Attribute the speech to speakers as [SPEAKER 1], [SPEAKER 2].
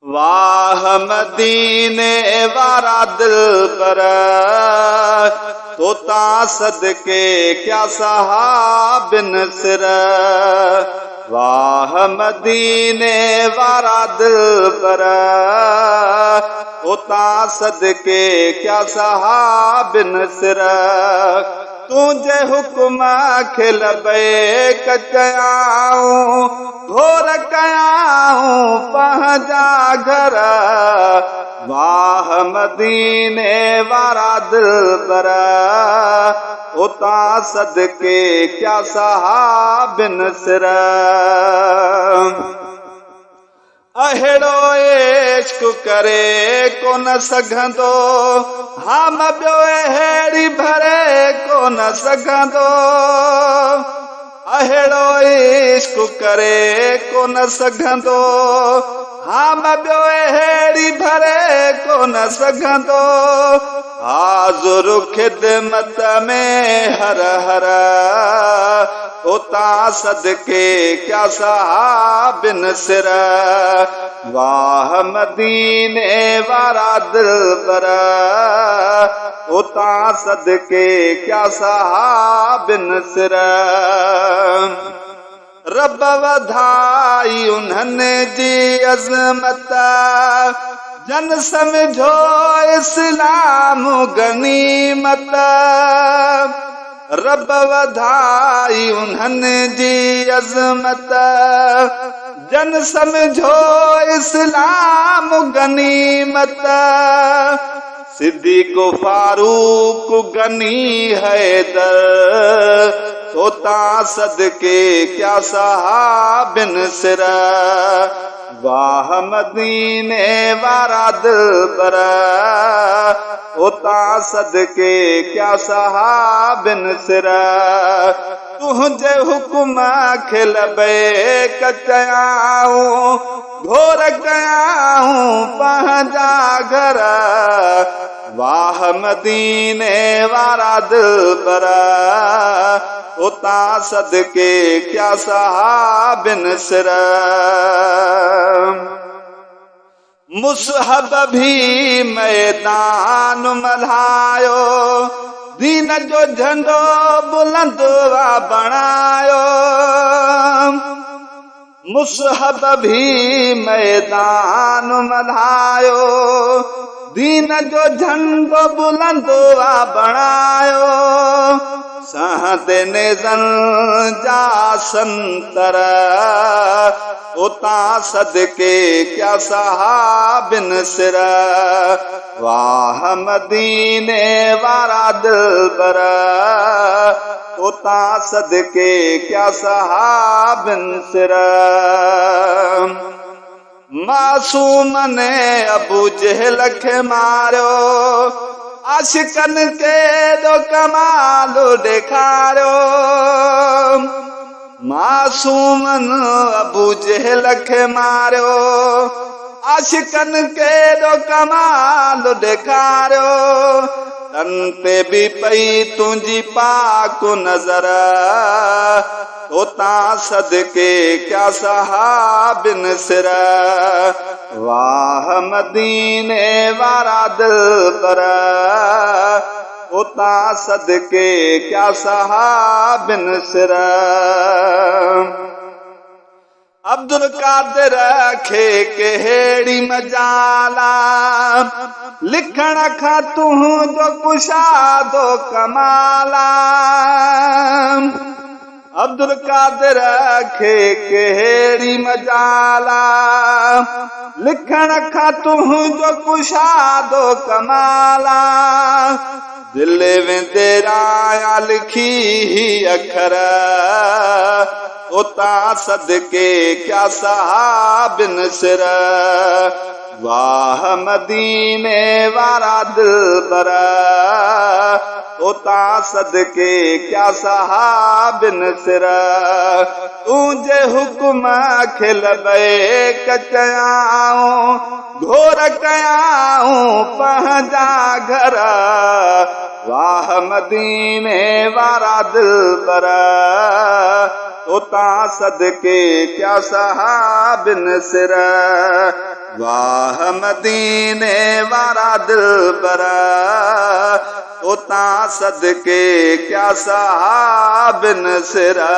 [SPEAKER 1] वाह मदीने वारा दिल पर तोता सदके क्या सहाबिन सिर। वाह मदीने वारा दिल पर तोता सदके क्या सहाबिन सिर। तुझे हुक्म खिलबे कचाऊं घोर कयाऊं पहजा घर। वाह मदीने वारा दिल पर उता सदके क्या सहाबिन सिर। अहिड़ो इश्क करे कोन सघंदो हम ॿियो अहिड़ी भरे कोन सघंदो। अहिड़ो इश्क करे कोन सघंदो हम ॿियो अहिड़ी भरे कोन सघंदो। हाज़ुर ख़िदमत में हर हर उता सदके क्या सहाबिन सिर। वाह मदीने वारा दिल पर उता सदके क्या सहाबिन सिर। रब वधाई उन्हनि जी अज़मत जन समझो इस्लाम गनीमत। रब वधाई उन्हनि जी अज़मत जन समझो इस्लाम गनीमत। सिद्दीक़ फारूक गनी हैदर तोता सदके क्या सहाबिन सिर। वाह मदीने वारा दिल पर उता सदके क्या सहाबिन सिर। तुझे हुक्म खिलबे कचाऊं घोर कयाऊं पहजा घर। वाह मदीने वारा दिल पर उता सदके क्या सहाबिन सिर। मुसहब भी मैदान मल्हायो दीन जो झंडो बुलंद बणायो। मुसहब भी मैदान मल्हायो दीन जो झंडो बुलंद बणायो। सहद नेज़न जा संतर उता सदके क्या सहाबिन सिर। वाह मदीने वारा दिल पर उता सदके क्या सहाबिन सिर। मासूम ने अबू जहल खे मारियो आशिकन के दो कमाल ॾेखारियो। मासूमन अबू जहल खे मारियो आशिकन के दो कमाल ॾेखारियो। तन ते बि पई तुंहिंजी पाक नज़र उता सदके क्या सहाबिन सिर। वाह मदीने वारा दिल पर उता सदके क्या सहाबिन सिर। अब्दुल कादिर खे कहिड़ी मजाला लिखण खां तुंहिंजो कुशादो कमाला। अब्दुल कादिर खे कहिड़ी मजाला लिखण खां तुंहिंजो कुशादो कमाला। दिल वेंदे राया लिखी ही अखर उता सदके क्या सहाबिन सिर। वाह मदीने वारा दिल पर उता सदके क्या सहाबिन सिर। तुझे हुक्म खिलबे कचाऊं घोर कयाऊं पहजा घर। वाह मदीने वारा दिल पर उता सदके क्या सहाबिन सिर। वाह मदीने वारा दिलबर तो ता सदके क्या साबिन सिरा।